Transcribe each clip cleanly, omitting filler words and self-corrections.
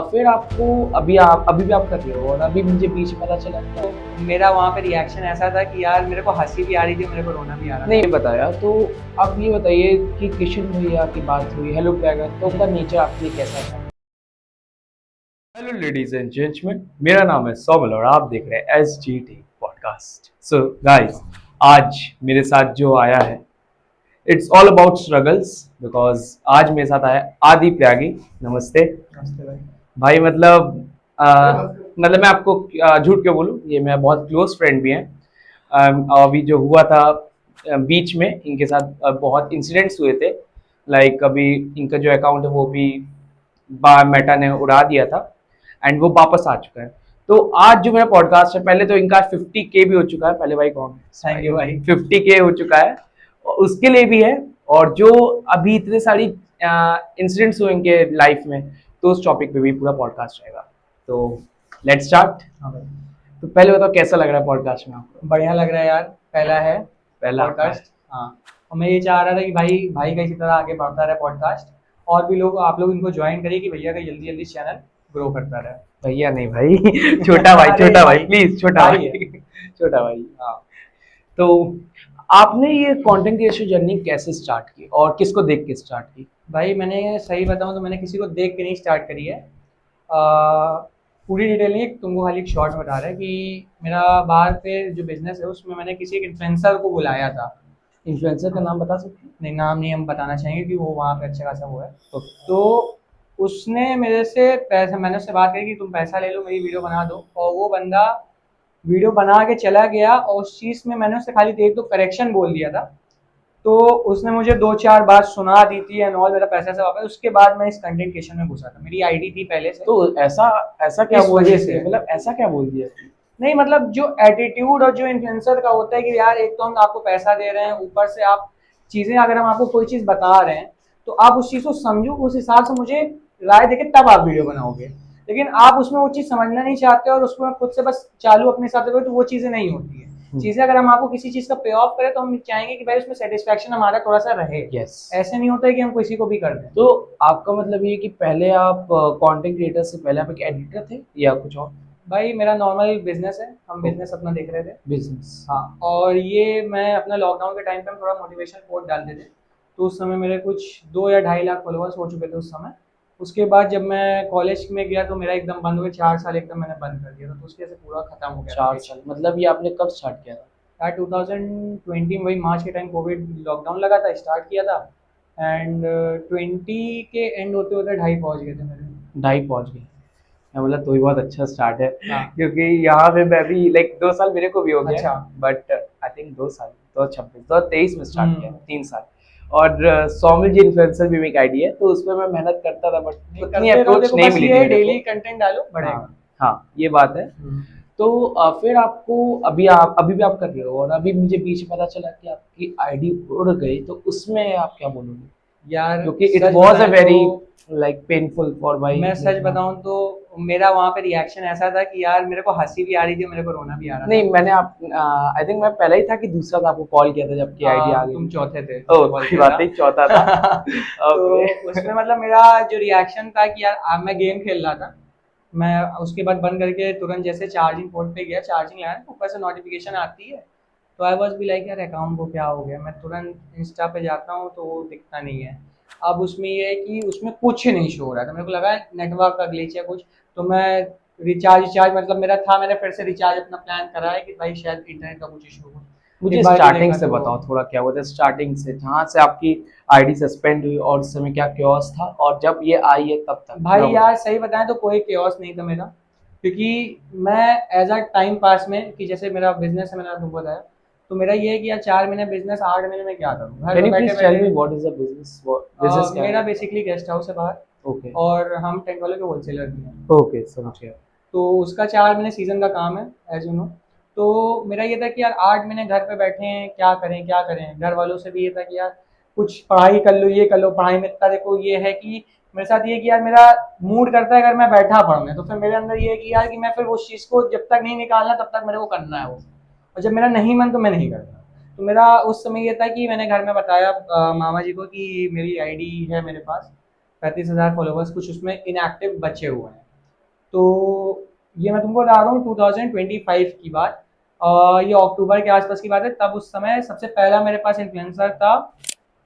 फिर आपको अभी भी आप कर रहे हो और अभी मुझे बीच में पता चला तो मेरा वहाँ पे रिएक्शन ऐसा था कि यार मेरे को हंसी भी आ रही थी, मेरे को रोना भी आ रहा था। नहीं बताया। तो आप ये बताइए कि किशन भैया की बात हुई, हेलो प्रयागा, तो उनका नेचर आपके लिए कैसा था? हेलो लेडीज एंड जेंटलमैन, मेरा नाम है सोमल और आप देख रहे हैं SGT पॉडकास्ट। सो गाइस, आज मेरे साथ जो आया है, it's all about struggles, because आज मेरे साथ आया आदि त्यागी। नमस्ते नमस्ते भाई। भाई। मतलब मैं आपको झूठ क्यों बोलूं, ये मेरा बहुत क्लोज फ्रेंड भी है। अभी जो हुआ था बीच में इनके साथ बहुत इंसिडेंट्स हुए थे। लाइक अभी इनका जो अकाउंट है वो भी मेटा ने उड़ा दिया था एंड वो वापस आ चुका है। तो आज जो मेरा पॉडकास्ट है, पहले तो इनका 50K भी हो चुका है। पहले भाई कौन है? थैंक यू भाई। 50K हो चुका है, और उसके लिए भी है। और जो अभी इतने सारी इंसिडेंट्स हुए इनके लाइफ में, तो उस टॉपिक पे भी पूरा पॉडकास्ट रहेगा। तो लेट्स स्टार्ट। हाँ भाई, तो पहले बताओ कैसा लग रहा है पॉडकास्ट में आपको? बढ़िया लग रहा है यार। पहला है पहला आपका है। पॉडकास्ट। हाँ, और मैं ये चाह रहा था कि भाई भाई का इसी तरह आगे बढ़ता रहे पॉडकास्ट, और भी लोग आप लोग इनको ज्वाइन करिए कि भैया का जल्दी जल्दी चैनल ग्रो करता रहे। भैया नहीं भाई, छोटा भाई, अरे छोटा भाई, भाई, प्लीज छोटा भाई है। भाई। छोटा भाई, हाँ। तो आपने ये कंटेंट क्रिएशन जर्नी कैसे स्टार्ट की और किसको देख के स्टार्ट की? भाई मैंने सही बताऊं तो मैंने किसी को देख के नहीं स्टार्ट करी है। पूरी डिटेल नहीं, तुमको खाली एक शॉर्ट बता रहा है कि मेरा बाहर पे जो बिजनेस है उसमें मैंने किसी एक इन्फ्लुएंसर को बुलाया था। इन्फ्लुएंसर का नाम बता सकते हैं? नहीं, नाम नहीं हम बताना चाहेंगे कि वो वहाँ पे अच्छा खासा वो है। तो तो उसने मेरे से पैसा, मैंने उससे बात करी कि तुम पैसा ले लो, मेरी वीडियो बना दो, और वो बंदा वीडियो बना के चला गया, और उस चीज़ में मैंने उससे खाली एक दो करेक्शन बोल दिया था। तो उसने मुझे दो चार बात सुना दी थी एंड ऑल, मेरा पैसा से वापस। उसके बाद मैं इस कंटेंट क्रिएशन में घुसा था, मेरी आईडी थी पहले से। तो ऐसा ऐसा क्या इस बोल वजह दिया, से मतलब ऐसा क्या बोल दिया? नहीं, मतलब जो एटीट्यूड और जो इन्फ्लुएंसर का होता है कि यार एक तो हम आपको पैसा दे रहे हैं, ऊपर से आप चीज़ें, अगर हम आपको कोई चीज़ बता रहे हैं तो आप उस चीज़ को समझो, उस हिसाब से मुझे राय देके तब आप वीडियो बनाओगे। लेकिन आप उसमें वो चीज़ समझना नहीं चाहते और उसमें खुद से बस चालू अपने हिसाब से करो, तो वो चीज़ें नहीं होती है। चीज़ें अगर हम आपको किसी चीज़ का पे ऑफ करें तो हम चाहेंगे कि भाई उसमें सेटिस्फेक्शन हमारा थोड़ा सा रहे। यस। ऐसे नहीं होता है कि हम किसी को भी कर दें। तो आपका मतलब ये कि पहले आप कंटेंट क्रिएटर से पहले आप एक एडिटर थे या कुछ और? भाई मेरा नॉर्मल बिजनेस है, हम ओके। बिजनेस अपना देख रहे थे। बिजनेस। हाँ, और ये मैं अपना लॉकडाउन के टाइम पे हम थोड़ा मोटिवेशन कोट डालते थे, तो उस समय मेरे कुछ 2 या 2.5 लाख फॉलोअर्स हो चुके थे उस समय। उसके बाद जब मैं कॉलेज में गया तो मेरा एकदम बंद हो गया, 4 साल एकदम मैंने बंद कर दिया था, तो उसकी वजह से पूरा खत्म हो गया था 4 साल मतलब ये आपने कब स्टार्ट किया था? यार 2020 में, वही मार्च के टाइम कोविड लॉकडाउन लगा था, स्टार्ट किया था। एंड 20 के एंड होते होते 2.5 पहुँच गए थे मेरे। 2.5 पहुंच गए? मैं बोला तो ही बहुत अच्छा स्टार्ट है। हाँ। क्योंकि यहाँ पे मैं भी लाइक 2 साल मेरे को भी हो गया, अच्छा। बट आई थिंक 2 साल, 2026 2023 में स्टार्ट किया, हम्म। 3 साल। और सौमिल जी इन्फ्लुएंसर भी मेरी आईडी है, तो उसमें मैं मेहनत करता था, बट नहीं, उतनी करते रहो, अप्रोच देखो नहीं बस मिली ये थी है मेरे डेली को। कंटेंट डालो, हाँ, बढ़ेगा। हाँ, ये बात है। तो फिर आपको अभी भी आप कर रहे हो, और अभी मुझे बीच में पता चला कि आपकी आईडी उड़ गई, तो उसमें आप क्या बोलोगे? यार क्योंकि इट सच वाज अ बताएं वेरी तो, लाइक पेनफुल फॉर माई मैं सच लाइक। बताऊं तो मेरा वहां पे रिएक्शन ऐसा था कि यार मेरे को हंसी भी आ रही थी, मेरे को रोना भी आ रहा था। नहीं, मैंने आप आई थिंक मैं पहला ही था कि दूसरा था, आपको कॉल किया था जबकि आईडी आ गई तुम थी। चौथे थे ओह जिसने कॉल कोई किया बात नहीं, चौथा था। था। तो ओके। उसमें मतलब मेरा जो रिएक्शन था कि यार मैं गेम खेल रहा था, मैं उसके बाद बंद करके तुरंत जैसे चार्जिंग पोर्ट पे गया, चार्जिंग लगाया तो ऊपर से नोटिफिकेशन आती है, तो आई वॉज भी लाइक यार अकाउंट को क्या हो गया। मैं तुरंत इंस्टा पे जाता हूँ तो वो दिखता नहीं है। अब उसमें ये है कि उसमें कुछ नहीं शो हो रहा था, मेरे को लगा नेटवर्क का ग्लिच है कुछ। तो मैं रिचार्ज मतलब मेरा था, मैंने फिर से रिचार्ज अपना प्लान करा है कि भाई शायद इंटरनेट का कुछ इशू हो। मुझे एक बार ये स्टार्टिंग देखा से तो बताओ थोड़ा, क्या हुआ था स्टार्टिंग से, जहाँ से आपकी आईडी सस्पेंड हुई और उस समय क्या क्योस था, और जब ये आई है तब तक पूरा भाई बताओ। यार सही बताएं तो कोई केओस नहीं था मेरा, क्योंकि मैं एज अ टाइम पास में, कि जैसे मेरा बिजनेस है, मैंने तुमको बताया, तो मेरा ये है कि यार 4 महीने बिजनेस, 8 महीने में क्या करूँ घर कैन पे यू बैठे प्लीज टेल बैठे। Me what is the business? Business क्या मेरा है? बेसिकली गेस्ट हाउस है बाहर, ओके। और हम टेंट वाले के होलसेलर भी हैं। ओके, समझ गया। तो उसका 4 महीने सीजन का काम है, एज यू नो। तो मेरा ये था कि यार 8 महीने घर पे बैठे हैं, क्या करें क्या करें। घर वालों से भी ये था कि यार कुछ पढ़ाई कर लो, ये कर लो, पढ़ाई में इतना देखो ये है कि मेरे साथ ये है कि यार मेरा मूड करता है अगर मैं बैठा पढ़ने, तो फिर मेरे अंदर ये है कि यार कि मैं फिर उस चीज़ को जब तक नहीं निकालना तब तक मेरे को करना है वो, और जब मेरा नहीं मन तो मैं नहीं करता। तो मेरा उस समय ये था कि मैंने घर में बताया मामा जी को कि मेरी आईडी है मेरे पास 35,000 फॉलोवर्स, कुछ उसमें इनएक्टिव बचे हुए हैं। तो ये मैं तुमको बता रहा हूँ 2025 की बात। ये अक्टूबर के आसपास की बात है। तब उस समय सबसे पहला मेरे पास इन्फ्लुएंसर था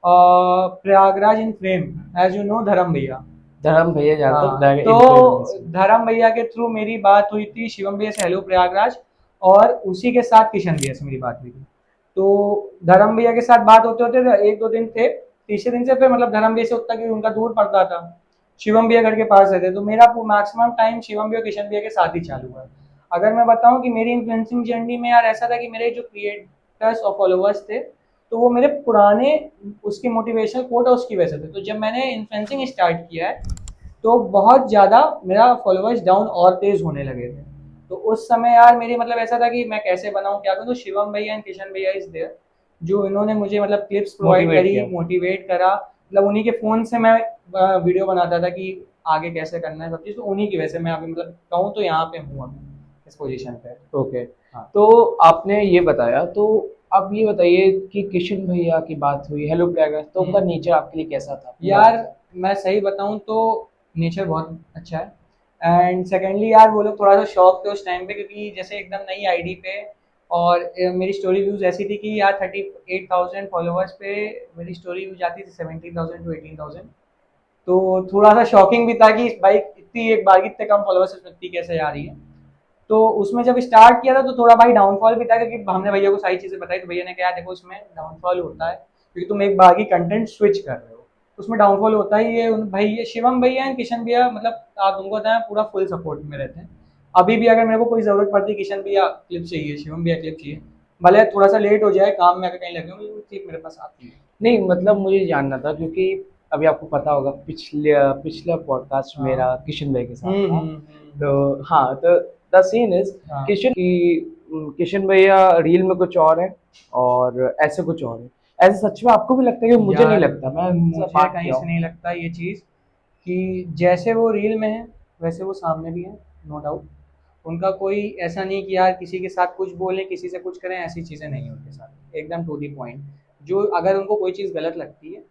Prayagraj in frame, as you know Dharam भैया। धर्म भैया जानता हूँ, हाँ, तो धर्म भैया के थ्रू मेरी बात हुई थी शिवम भैया से, हेलो प्रयागराज, और उसी के साथ किशन भैया से मेरी बात हुई थी। तो धर्म भैया के साथ बात होते होते एक दो दिन थे, तीसरे दिन से फिर मतलब धर्म भैया से उतना कि उनका दूर पड़ता था, शिवम भैया घर के पास रहते, तो मेरा मैक्सिमम टाइम शिवम भैया किशन भैया के साथ ही चालू हुआ। अगर मैं बताऊं कि मेरी इन्फ्लुएंसिंग जर्नी में यार ऐसा था कि मेरे जो क्रिएटर्स और फॉलोअर्स थे, तो वो मेरे पुराने उसकी मोटिवेशनल कोट और उसकी वजह से थे। तो जब मैंने इन्फ्लुएंसिंग स्टार्ट किया है तो बहुत ज़्यादा मेरा फॉलोअर्स डाउन और तेज होने लगे थे। तो उस समय यार मेरी मतलब ऐसा था कि मैं कैसे बनाऊं क्या करूं, तो शिवम भैया एंड किशन भैया इज देयर, जो इन्होंने मुझे मतलब क्लिप्स प्रोवाइड मोटिवेट करी, किया। मोटिवेट करा। मतलब उन्हीं के फ़ोन से मैं वीडियो बनाता था कि आगे कैसे करना है सब चीज़, तो उन्हीं की वजह से मैं अभी मतलब कहूँ तो यहाँ पे हूँ अभी इस पोजीशन पे। ओके। हाँ तो आपने ये बताया, तो आप ये बताइए कि किशन भैया की बात हुई, हेलो प्रयागराज, तो उनका नेचर आपके लिए कैसा था पूरा? यार मैं सही बताऊं तो नेचर बहुत अच्छा है। एंड सेकेंडली यार वो लोग थोड़ा सा शौक थे उस टाइम पे, क्योंकि जैसे एकदम नई आईडी पे, और मेरी स्टोरी व्यूज ऐसी थी कि यार 38,000 फॉलोअर्स पे मेरी स्टोरी व्यूज आती थी 17,000 टू 18,000। तो थोड़ा सा शॉकिंग भी था कि भाई इतनी एक बार इतने कम फॉलोअर्स इसमें इतनी कैसे आ रही है। तो उसमें जब स्टार्ट किया था तो थोड़ा भाई डाउनफॉल भी था, क्योंकि हमने भैया को सारी चीज़ें बताई, तो भैया ने कहा देखो इसमें डाउनफॉल होता है क्योंकि तुम एक बार की कंटेंट स्विच कर रहे हो, तो उसमें डाउनफॉल होता ही है। भाई ये शिवम भैया एंड किशन भैया मतलब आप उनको बताएं पूरा फुल सपोर्ट में रहते हैं। अभी भी अगर मेरे को कोई ज़रूरत पड़ती है, किशन भैया क्लिप चाहिए, शिवम भैया क्लिप चाहिए, भले थोड़ा सा लेट हो जाए काम में, अगर कहीं लगे हो क्लिप मेरे पास आती है। नहीं मतलब मुझे जानना था, क्योंकि अभी आपको पता होगा पिछले पिछला पॉडकास्ट हाँ। मेरा किशन भाई के साथ था। हम्म। तो हाँ, तो द सीन इज हाँ किशन भैया रील में कुछ और है और ऐसे कुछ और है। ऐसे सच में आपको भी लगता है? कि मुझे नहीं यार लगता, मैं उनसे मुझे बात कहीं किया से हूँ। नहीं लगता ये चीज़ कि जैसे वो रील में है वैसे वो सामने भी है, नो डाउट। उनका कोई ऐसा नहीं कि यार किसी के साथ कुछ बोलें किसी से कुछ करें, ऐसी चीज़ें नहीं है उनके साथ, एकदम टू दी पॉइंट। जो अगर उनको कोई चीज़ गलत लगती है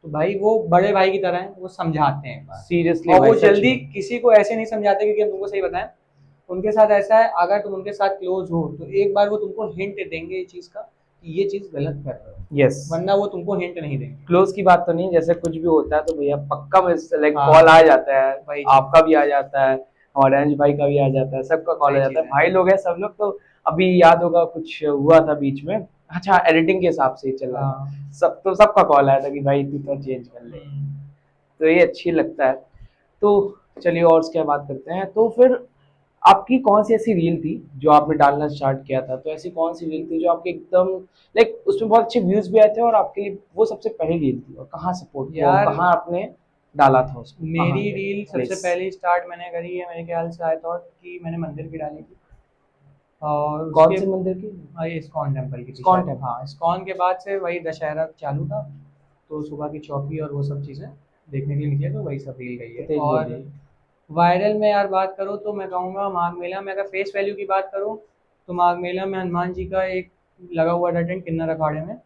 तो भाई वो बड़े भाई की तरह हैं, वो समझाते हैं एक बार। सीरियसली और भाई, वो सच जल्दी में। किसी को ऐसे नहीं समझाते, क्योंकि हम तुमको सही बताएं उनके साथ ऐसा है, अगर तुम उनके साथ क्लोज हो तो एक बार वो तुमको हिंट देंगे ये चीज़ का कि ये चीज़ गलत कर रहे हो, यस। वरना वो तुमको हिंट नहीं देंगे। क्लोज की बात तो नहीं, जैसे कुछ भी होता है तो भैया पक्का में लाइक हाँ कॉल आ जाता है। वही चीज़ आपका भी आ जाता है, हमारे अंश भाई का भी आ जाता है, सबका कॉल आ वही जाता चीज़ है, है। भाई लोग हैं सब लोग तो। अभी याद होगा कुछ हुआ था बीच में, अच्छा एडिटिंग के हिसाब से ही चल रहा था, हाँ सब तो सबका कॉल आया था कि भाई तू तो चेंज कर ले। तो ये अच्छी लगता है। तो चलिए और उसके बात करते हैं। तो फिर आपकी कौन सी ऐसी रील थी जो आपने डालना स्टार्ट किया था? तो ऐसी कौन सी रील थी जो आपके एकदम लाइक उसमें बहुत अच्छे व्यूज भी आए थे और आपके लिए वो सबसे पहली रील थी, और कहाँ सपोर्ट किया और यार कहाँ आपने डाला था उसको, कहाँ मेरी पे रील सबसे प्लेस? पहली स्टार्ट मैंने करी है, मेरे ख्याल से आई थॉट कि मैंने मंदिर की डाली थी, और कौन उसके से मंदिर की? इस्कॉन टेम्पल की थी इस्कॉन शायद। टेम्पल। हाँ इस्कॉन के बाद से वही दशहरा चालू था, तो सुबह की चौकी और वो सब चीज़ें देखने के लिए निकले, तो वही सब रील गई है। तेज बोल और रही है। वायरल में यार बात करूँ तो मैं कहूँगा माघ मेला में, अगर फेस वैल्यू की बात करूँ तो माघ मेला में हनुमान जी का एक लगा हुआ था टेंट किन्नर अखाड़े में,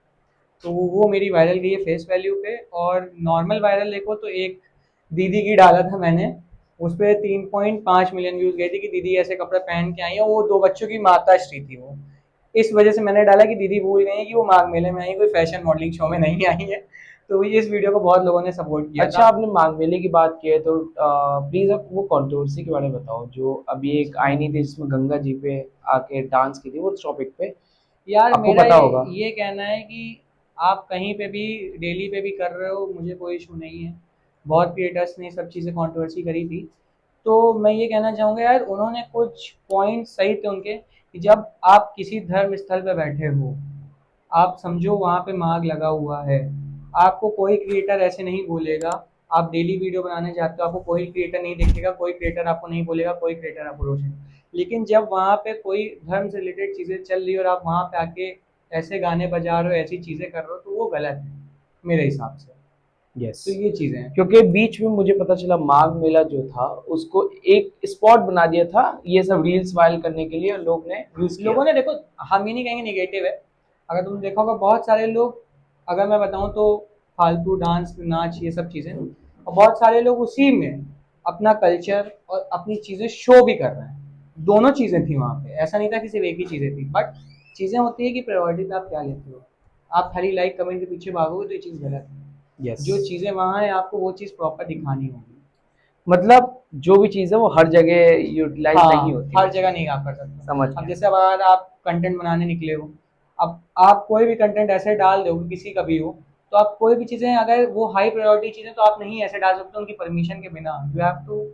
तो वो मेरी वायरल गई है फेस वैल्यू पे। और नॉर्मल वायरल देखो तो एक दीदी की डाला था मैंने, उस पर 3.5 मिलियन व्यूज गए थे कि दीदी ऐसे कपड़े पहन के आई है, वो दो बच्चों की माता श्री थी वो। इस वजह से मैंने डाला कि दीदी भूल गई है कि वो माघ मेले में आई, कोई फैशन मॉडलिंग शो में नहीं आई है। तो इस वीडियो को बहुत लोगों ने सपोर्ट किया अच्छा, था। आपने माघ मेले की बात की है तो प्लीज आप वो कंट्रोवर्सी के बारे में बताओ जो अभी एक आई नहीं थी जिसमें गंगा जी पे आके डांस की थी, वो टॉपिक पे यार आपको मेरा पता होगा। ये कहना है कि आप कहीं पे भी डेली पे भी कर रहे हो, मुझे कोई इशू नहीं है। बहुत क्रिएटर्स ने सब चीज़ें कंट्रोवर्सी करी थी, तो मैं ये कहना चाहूँगा यार उन्होंने कुछ पॉइंट सही थे उनके, कि जब आप किसी धर्म स्थल पे बैठे हो, आप समझो वहाँ पे मार्ग लगा हुआ है, आपको कोई क्रिएटर ऐसे नहीं बोलेगा। आप डेली वीडियो बनाने जाते हो, आपको कोई क्रिएटर नहीं देखेगा, कोई क्रिएटर आपको नहीं बोलेगा, कोई क्रिएटर अप्रोच नहीं। लेकिन जब वहाँ पे कोई धर्म से रिलेटेड चीज़ें चल रही है और आप वहाँ पे आके ऐसे गाने बजा रहे हो, ऐसी चीज़ें कर रहे हो, तो वो गलत है मेरे हिसाब से। यस। तो ये चीज़ें हैं। क्योंकि बीच में मुझे पता चला माघ मेला जो था उसको एक स्पॉट बना दिया था ये सब रील्स वायरल करने के लिए, और लोग ने यूज किया। लोगों ने देखो, हम ही नहीं कहेंगे निगेटिव है, अगर तुम देखोगे बहुत सारे लोग, अगर मैं बताऊं तो फालतू डांस नाच ये सब चीज़ें, और बहुत सारे लोग उसी में अपना कल्चर और अपनी चीज़ें शो भी कर रहे हैं। दोनों चीज़ें थी वहाँ पे, ऐसा नहीं था कि सिर्फ एक ही चीज़ें थी, बट चीज़ें होती है कि प्रायोरिटी पे आप क्या लेते हो। आप खाली लाइक कमेंट के पीछे भागोगे तो ये चीज़ गलत है। यस, जो चीज़ें वहाँ हैं आपको वो चीज़ प्रॉपर दिखानी होगी। मतलब जो भी चीज़ है वो हर जगह यूटिलाइज नहीं हाँ, होती वो हर जगह चीज़। नहीं आप कर सकते। समझ अब गया। जैसे अब अगर आप कंटेंट बनाने निकले हो, अब आप कोई भी कंटेंट ऐसे डाल दोगे किसी का भी हो, तो आप कोई भी चीज़ें अगर वो हाई प्रायोरिटी चीज़ें तो आप नहीं ऐसे डाल सकते उनकी परमिशन के बिना। You have to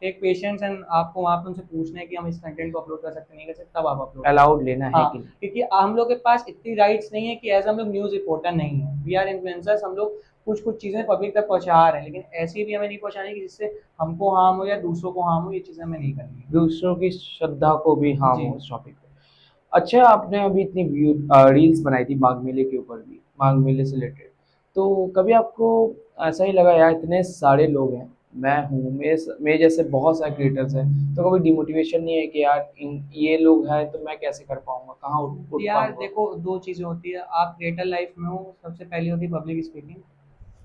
take patience and आपको वहाँ पे उनसे पूछना है कि हम इस कंटेंट को अपलोड कर सकते नहीं कर सकते, तब आप अपलोड करें। अलाउड लेना है हाँ, कि नहीं। क्योंकि हम लोग के पास इतनी राइट्स नहीं है कि एज़ हम लोग न्यूज़ रिपोर्टर नहीं है। वी आर इन्फ्लुएंसर्स, हम लोग कुछ-कुछ चीज़ें पब्लिक तक पहुँचा रहे हैं, लेकिन ऐसी भी हमें नहीं पहुँचानी कि जिससे हमको हार्म हो या दूसरों को हार्म हो, ये चीज़ें हमें नहीं करनी है। दूसरों की श्रद्धा को भी हार्म जी। हो उस टॉपिक पे। अच्छा, आपने अभी इतनी रील्स बनाई थी माघ मेले के ऊपर भी, माघ मेले से रिलेटेड, तो कभी आपको ऐसा ही लगा यार इतने सारे लोग हैं, मैं हूँ, मेरे जैसे बहुत सारे क्रिएटर्स हैं, तो कभी डिमोटिवेशन नहीं है कि यार ये लोग हैं तो मैं कैसे कर पाऊंगा, कहाँ उठ यार पाऊंगा। देखो, 2 चीज़ें होती है, आप रियल लाइफ में हो, सबसे पहली होती है पब्लिक स्पीकिंग।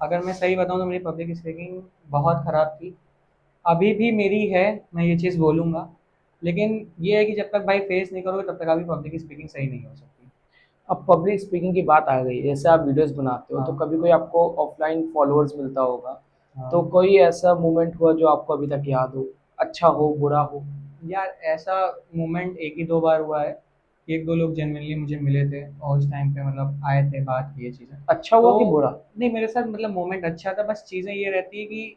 अगर मैं सही बताऊँ तो मेरी पब्लिक स्पीकिंग बहुत ख़राब थी। अभी भी मेरी है, मैं ये चीज़ बोलूँगा। लेकिन ये है कि जब तक भाई फेस नहीं करोगे तब तक आपकी पब्लिक स्पीकिंग सही नहीं हो सकती। अब पब्लिक स्पीकिंग की बात आ गई, जैसे आप वीडियोस बनाते हो तो हाँ, कभी कोई आपको ऑफलाइन फॉलोअर्स मिलता होगा, तो हाँ। कोई ऐसा मोमेंट हुआ जो आपको अभी तक याद हो, अच्छा हो बुरा हो। यार ऐसा मोमेंट 1 ही 2 बार हुआ है। 1-2 लोग जेनुइनली मुझे मिले थे और उस टाइम पे मतलब आए थे, बात की ये चीज़ें। अच्छा हुआ तो कि बुरा। नहीं, मेरे साथ मतलब मोमेंट अच्छा था, बस चीज़ें ये रहती है कि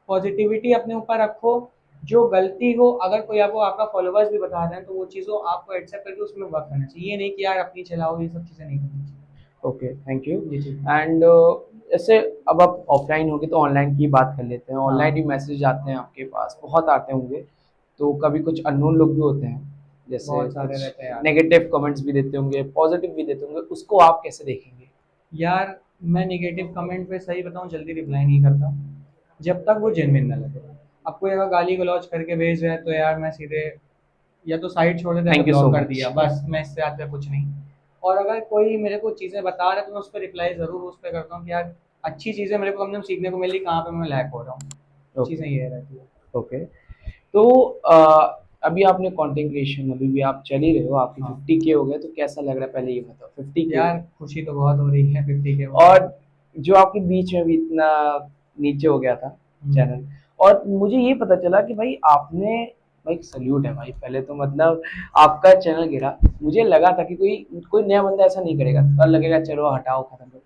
पॉज़िटिविटी अपने ऊपर रखो, जो गलती हो अगर कोई आपको आपका फॉलोवर्स भी बता रहे हैं तो वो चीज़ों आपको एक्सेप्ट करके उसमें वर्क करना चाहिए। ये नहीं कि यार अपनी चलाओ, ये सब चीज़ें नहीं करनी चाहिए। Okay, thank you. जी, जी। एंड जैसे अब आप ऑफलाइन होगी तो ऑनलाइन की बात कर लेते हैं, ऑनलाइन भी हाँ, मैसेज आते हैं आपके पास, बहुत आते होंगे, तो कभी कुछ अननोन लोग भी होते हैं, जैसे बहुत सारे कुछ रहते हैं यार। नेगेटिव कमेंट्स भी देते होंगे, पॉजिटिव भी देते होंगे, उसको आप कैसे देखेंगे। यार मैं नेगेटिव कमेंट पे सही बताऊँ जल्दी रिप्लाई नहीं करता, जब तक वो जेन्युइन ना लगे। अब कोई अगर गाली गलौज करके भेज रहा है तो यार मैं सीधे या तो साइड छोड़ देता या फिर थैंक यू सो ब्लॉक कर मच। दिया, बस मैं इससे ज़्यादा कुछ नहीं। और अगर कोई मेरे को चीज़ें बता रहा है तो मैं उस पर रिप्लाई ज़रूर उस पे करता हूँ कि यार अच्छी चीज़ें मेरे को कम से कम सीखने को मिली, कहाँ पे मैं लैग हो रहा हूँ। ओके, चीज़ें ये रहती है। ओके। तो अभी आपने कंटेंट क्रिएशन अभी भी आप चल ही रहे हो, आपकी हाँ, 50 के हो गए, तो कैसा लग रहा है पहले ये बताओ, 50 के हो यार गए खुशी तो बहुत हो रही है 50 के होने पे। और जो आपके बीच में भी इतना नीचे हो गया था हम्म। चैनल, और मुझे ये पता चला कि भाई आपने, भाई सल्यूट है भाई, पहले तो मतलब आपका चैनल गिरा, मुझे लगा था कि कोई कोई नया बंदा ऐसा नहीं करेगा और लगेगा चलो हटाओ खत्म करो,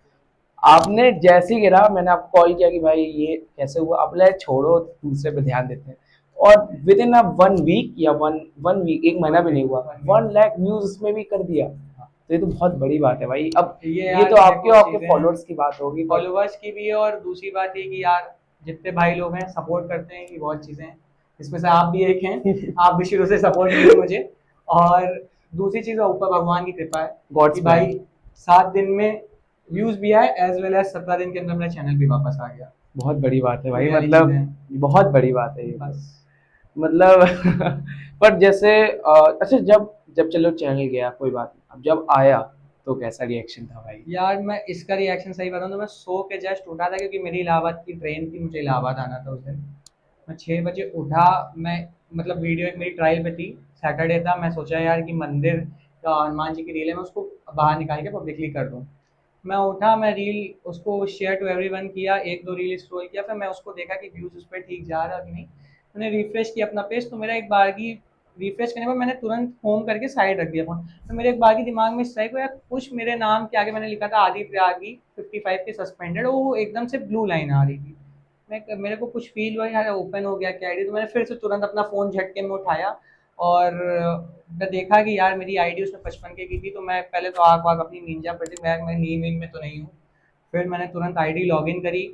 आपने जैसे ही गिरा मैंने आपको कॉल किया कि भाई ये कैसे हुआ, आप बोले छोड़ो दूसरे पे ध्यान देते हैं, और विद इन अ 1 वीक या वन वीक, एक महीना भी नहीं हुआ, 1 लाख व्यूज उसमें भी कर दिया, तो ये तो बहुत बड़ी बात है भाई। अब ये ये यार तो आपके देखो और आपके चीज़ें फॉलोअर्स की बात होगी, बट फॉलोवर्स की भी है और दूसरी बात ये कि यार जितने भाई लोग हैं सपोर्ट करते हैं, कि बहुत चीज़ें हैं, इसमें से आप भी एक हैं। आप भी शुरू से सपोर्ट किए मुझे। और दूसरी चीज़ ऊपर भगवान की कृपा है गॉड्स कि प्लान। भाई 7 दिन में व्यूज भी आए एज वेल एज 17 दिन के अंदर मेरा चैनल भी वापस आ गया। बहुत बड़ी बात है तो भाई, ये वाली चीज़ें मतलब हैं। बहुत बड़ी बात है ये तो, बस। मतलब पर जैसे अच्छा, जब जब चलो चैनल गया कोई बात नहीं, अब जब आया तो कैसा रिएक्शन था भाई। यार मैं इसका रिएक्शन सही बताऊँ तो मैं सो के जस्ट उठा था क्योंकि मेरी इलाहाबाद की ट्रेन थी, मुझे इलाहाबाद आना था उस दिन। मैं 6 बजे उठा। मैं मतलब वीडियो एक मेरी ट्रायल पे थी, सैटरडे था, मैं सोचा यार कि मंदिर का हनुमान जी की रील है, मैं उसको बाहर निकाल के पब्लिकली कर दूँ। मैं उठा, मैं रील उसको शेयर टू एवरीवन किया, 1-2 रील स्क्रॉल किया, फिर मैं उसको देखा कि व्यूज़ उस पे ठीक जा रहा है कि नहीं। मैंने रिफ्रेश किया अपना पेज तो मेरा एक बारगी रिफ्रेश करने के बाद मैंने तुरंत होम करके साइड रख दिया फ़ोन। तो मेरे एक बारगी दिमाग में स्ट्राइक हुआ, यार कुछ मेरे नाम के आगे मैंने लिखा था आदि त्यागी 55 के सस्पेंडेड, वो एकदम से ब्लू लाइन आ रही थी। मेरे को कुछ फ़ील हुआ यार ओपन हो गया क्या आईडी, तो मैंने फिर से तुरंत अपना फ़ोन झटके में उठाया और मैं देखा कि यार मेरी आईडी उसमें 55 के की थी, तो मैं पहले तो आग वाग अपनी नींजा पड़ गई, मैं नींद वींद में तो नहीं हूँ। फिर मैंने तुरंत आईडी लॉगिन करी,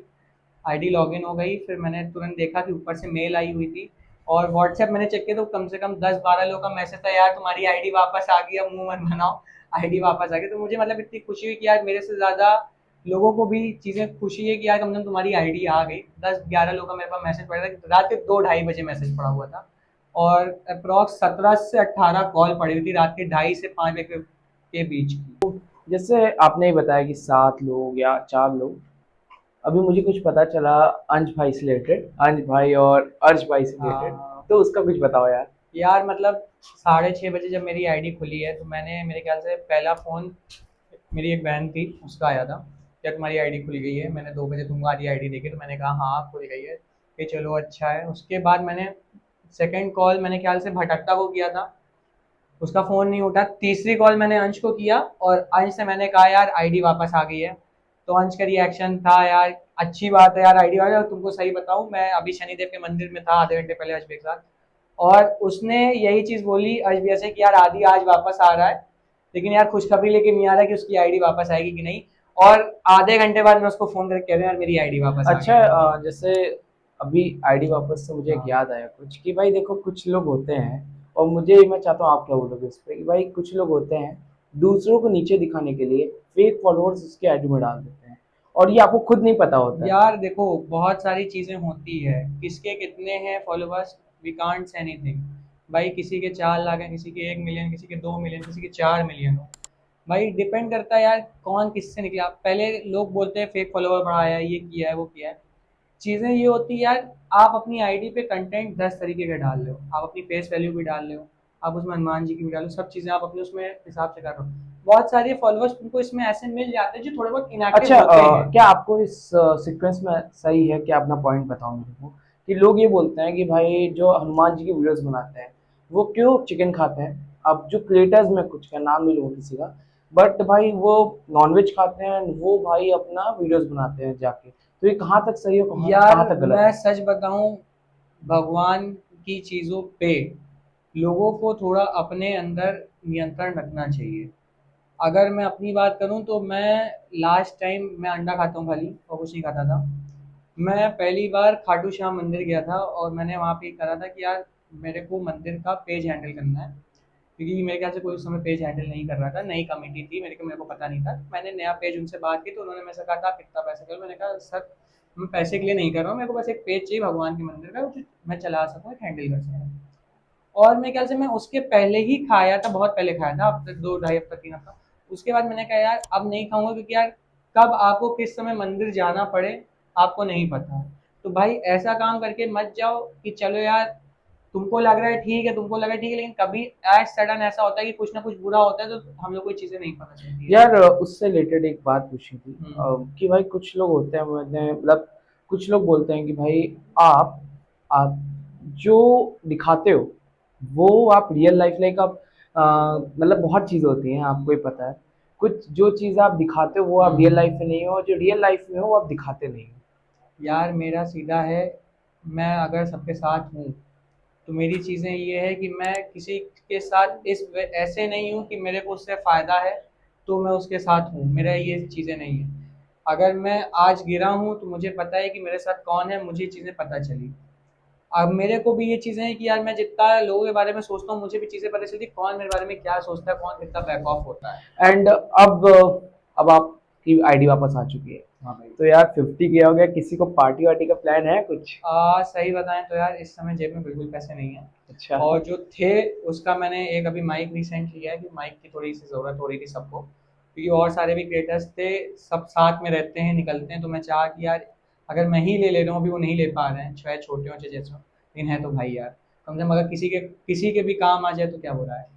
आईडी लॉगिन हो गई, फिर मैंने तुरंत देखा कि ऊपर से मेल आई हुई थी और व्हाट्सएप मैंने चेक किया तो कम से कम 10-12 लोगों का मैसेज था, यार तुम्हारी आईडी वापस आ गई, अब मुँह मत बनाओ, आईडी वापस आ गई। तो मुझे मतलब इतनी खुशी हुई कि यार मेरे से ज़्यादा लोगों को भी चीज़ें खुशी है कि यार कम से कम तुम्हारी आईडी आ गई। 10-11 लोगों का मेरे पास मैसेज पड़ा था, रात के 2 ढाई बजे मैसेज पड़ा हुआ था और अप्रॉक्स 17 से 18 कॉल पड़ी हुई थी रात के ढाई से 5 बजे के बीच की। जैसे आपने ही बताया कि 7 लोग या 4 लोग अभी मुझे कुछ पता चला अंश भाई से रिलेटेड, अंश भाई और अर्श भाई से रिलेटेड, हाँ तो उसका कुछ बताओ यार। यार मतलब 6:30 बजे जब मेरी आईडी खुली है तो मैंने मेरे ख्याल से पहला फ़ोन मेरी एक बहन थी उसका आया था, क्या तुम्हारी आईडी खुल गई है। मैंने 2 बजे तुमको आधी आईडी देखी तो मैंने कहा हाँ खुल गई है, कि चलो अच्छा है। उसके बाद मैंने सेकंड कॉल मैंने ख्याल से भटकता को किया था, उसका फ़ोन नहीं उठा। तीसरी कॉल मैंने अंश को किया और अंश से मैंने कहा यार आईडी वापस आ गई है। तो अंश का रिएक्शन था यार अच्छी बात है यार आईडी वाला। तुमको सही बताऊं मैं अभी शनिदेव के मंदिर में था आधे घंटे पहले अजमेर के साथ, और उसने यही चीज़ बोली अजमेर से कि यार आदि आज वापस आ रहा है, लेकिन यार खुशखबरी लेके नहीं आ रहा है कि उसकी आईडी वापस आएगी कि नहीं। और आधे घंटे बाद मैं उसको फ़ोन करके कह रहा हूँ यार मेरी आईडी वापस आ गई अच्छा, है। जैसे अभी आईडी वापस से मुझे एक हाँ याद आया कुछ कि भाई देखो कुछ लोग होते हैं, और मैं चाहता हूँ आप क्या बोलोगे इस पे, कि भाई कुछ लोग होते हैं दूसरों को नीचे दिखाने के लिए फेक फॉलोअर्स उसके आईडी में डाल देते हैं, और ये आपको खुद नहीं पता होता है। यार देखो बहुत सारी चीज़ें होती है, किसके कितने हैं followers we can't say anything. भाई किसी के 4 लाख हैं, किसी के 1 मिलियन, किसी के 2 मिलियन, किसी के 4 मिलियन हो। भाई डिपेंड करता है यार कौन किससे निकला। पहले लोग बोलते हैं फेक फॉलोवर बढ़ाया है, ये किया है वो किया है। चीज़ें ये होती है यार, आप अपनी आईडी पे कंटेंट 10 तरीके का डाल रहे हो, आप अपनी फेस वैल्यू भी डाल रहे हो, आप उसमें हनुमान जी की भी डालो, सब चीज़ें आप अपने उसमें हिसाब से कर रहे हो। बहुत सारे फॉलोअर्स तुमको इसमें ऐसे मिल जाते हैं जो थोड़े बहुत इनएक्टिव अच्छा, होते हैं। क्या आपको इस सीक्वेंस में सही है कि अपना पॉइंट बताओ मेरे को, कि लोग ये बोलते हैं कि भाई जो हनुमान जी की वीडियोस बनाते हैं वो क्यों चिकन खाते हैं। अब जो क्रिएटर्स में कुछ का नाम नहीं लूँगा किसी का, बट भाई वो नॉनवेज खाते हैं, वो भाई अपना वीडियोस बनाते हैं जाके, तो ये कहाँ तक सही है, कहाँ यार कहाँ तक गलत मैं है। सच बताऊं, भगवान की चीज़ों पे लोगों को थोड़ा अपने अंदर नियंत्रण रखना चाहिए। अगर मैं अपनी बात करूं तो मैं लास्ट टाइम मैं अंडा खाता हूं खाली और कुछ नहीं खाता था। मैं पहली बार खाटू श्याम मंदिर गया था और मैंने वहाँ पे करा था कि यार मेरे को मंदिर का पेज हैंडल करना है, क्योंकि मेरे ख्याल से कोई उस समय पेज हैंडल नहीं कर रहा था, नई कमेटी थी, मेरे को पता नहीं था। मैंने नया पेज उनसे बात की तो उन्होंने मेरे से कहा था आप कितना पैसा करो। मैंने कहा सर मैं पैसे के लिए नहीं कर रहा हूँ, मेरे को बस एक पेज चाहिए भगवान के मंदिर का जो मैं चला सकूँ, एक हैंडल कर सकूँ। और मेरे ख्याल से मैं उसके पहले ही खाया था, बहुत पहले खाया था, हफ्ते 2 ढाई हफ्ता 3 हफ्ता। उसके बाद मैंने कहा यार अब नहीं खाऊंगा, क्योंकि यार कब आपको किस समय मंदिर जाना पड़े आपको नहीं पता। तो भाई ऐसा काम करके मत जाओ कि चलो यार तुमको लग रहा है ठीक है, तुमको लग रहा है ठीक है, लेकिन कभी एज सडन ऐसा होता है कि कुछ ना कुछ बुरा होता है तो हम लोग को चीज़ें नहीं पता चलती है। यार उससे रिलेटेड एक बात पूछी थी, हम्म। कि भाई कुछ लोग होते हैं, मतलब कुछ लोग बोलते हैं कि भाई आप आप जो दिखाते हो वो आप रियल लाइफ लाइक आप, मतलब बहुत चीज़ें होती हैं आपको ही पता है, कुछ जो चीज़ आप दिखाते हो वो आप रियल लाइफ में नहीं हो, और जो रियल लाइफ में हो वो आप दिखाते नहीं हो। यार मेरा सीधा है, मैं अगर सबके साथ हूँ तो मेरी चीज़ें ये है कि मैं किसी के साथ ऐसे नहीं हूँ कि मेरे को उससे फ़ायदा है तो मैं उसके साथ हूँ, मेरा ये चीज़ें नहीं है। अगर मैं आज गिरा हूँ तो मुझे पता है कि मेरे साथ कौन है, मुझे चीज़ें पता चली। अब मेरे को भी ये चीज़ें हैं कि यार मैं जितना लोगों के बारे में सोचता हूँ मुझे भी चीज़ें पता चलती कौन मेरे बारे में क्या सोचता है, कौन कितना बैक ऑफ होता है। एंड अब आपकी आईडी वापस आ चुकी है, हाँ भाई। तो यार 50 किया हो गया, किसी को पार्टी वार्टी का प्लान है कुछ? सही बताएं तो यार इस समय जेब में बिल्कुल पैसे नहीं है। अच्छा। और जो थे उसका मैंने एक अभी माइक रिसेंट लिया है कि माइक की थोड़ी सी ज़रूरत हो रही थी सबको, क्योंकि और सारे भी क्रिएटर्स थे, सब साथ में रहते हैं निकलते हैं, तो मैं चाह कि यार अगर मैं ही ले रहा हूँ अभी वो नहीं ले पा रहे हैं, चाहे छोटे हों चाहे जैसे हों, लेकिन है तो भाई यार कम से कम अगर किसी के भी काम आ जाए तो क्या हो रहा है।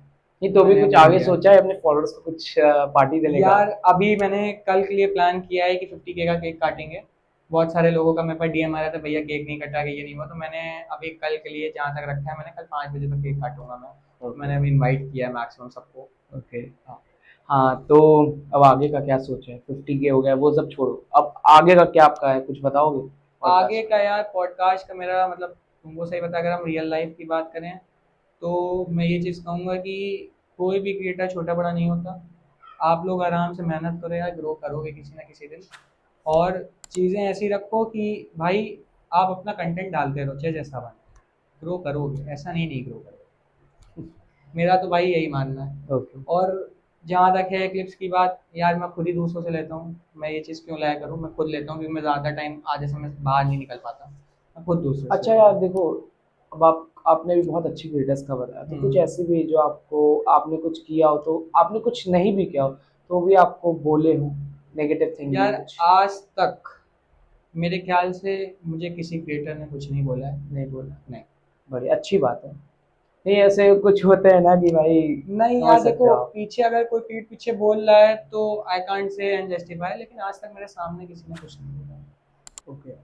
नहीं तो तो अभी मैंने कुछ अभी आगे लिया। सोचा है अपने फॉलोअर्स को कुछ पार्टी देने का? यार अभी मैंने कल के लिए प्लान किया है कि 50K का केक काटेंगे। बहुत सारे लोगों का मेरे पास डीएम आ रहा था भैया केक नहीं कटा के ये नहीं हुआ, तो मैंने अभी कल के लिए जहाँ तक रखा है मैंने कल 5 बजे तक केक काटूंगा मैं। तो ओके। मैंने अभी इनवाइट किया है मैक्सिमम सबको। ओके। हाँ। हाँ, तो अब आगे का क्या सोचे? 50 के हो गया वो सब छोड़ो, अब आगे का क्या आपका है, कुछ बताओगे आगे पॉडकास्ट में? का यार पॉडकास्ट का मेरा मतलब तुमको सही बता, अगर हम रियल लाइफ की बात करें तो मैं ये चीज़ कहूँगा कि कोई भी क्रिएटर छोटा बड़ा नहीं होता। आप लोग आराम से मेहनत करो यार, ग्रो करोगे किसी ना किसी दिन। और चीज़ें ऐसी रखो कि भाई आप अपना कंटेंट डालते रहो चाहे जैसा बने, ग्रो करोगे, ऐसा नहीं नहीं ग्रो करोगे। मेरा तो भाई यही मानना है। ओके। और जहाँ तक है क्लिप्स की बात, यार मैं खुद ही दूसरों से लेता हूँ, मैं ये चीज़ क्यों लाया करूँ, मैं खुद लेता हूँ क्योंकि मैं ज़्यादा टाइम आधे समय बाहर नहीं निकल पाता, मैं खुद दूसरों से अच्छा लेता यार हूँ। देखो, अब आपने भी बहुत अच्छी क्रिएटर्स का बताया, तो कुछ हम्म। ऐसे भी जो आपको, आपने कुछ किया हो, तो आपने कुछ नहीं भी किया हो तो भी आपको बोले हो नेगेटिव थिंग भी यार कुछ? आज तक मेरे ख्याल से मुझे किसी क्रिएटर ने कुछ नहीं बोला है। नहीं बोला। नहीं। बड़ी अच्छी बात है। नहीं ऐसे कुछ होते हैं ना कि भाई नहीं समझ यार सकते हो देखो, आप। पीछे अगर कोई पीठ पीछे बोल रहा है तो I can't say and justify, लेकिन आज तक मेरे सामने किसी ने कुछ नहीं बोला। ओके।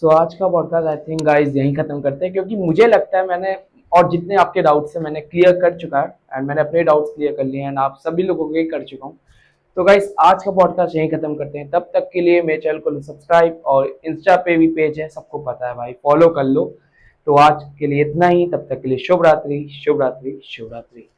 सो आज का पॉडकास्ट आई थिंक गाइस यहीं खत्म करते हैं, क्योंकि मुझे लगता है मैंने और जितने आपके डाउट्स हैं मैंने क्लियर कर चुका है, एंड मैंने अपने डाउट्स क्लियर कर लिए हैं एंड आप सभी लोगों के कर चुका हूँ। तो गाइस आज का पॉडकास्ट यहीं खत्म करते हैं। तब तक के लिए मेरे चैनल को सब्सक्राइब और इंस्टा पे भी पेज है, सबको पता है भाई, फॉलो कर लो। तो आज के लिए इतना ही, तब तक के लिए शुभ रात्रि शुभ रात्रि शुभ रात्रि।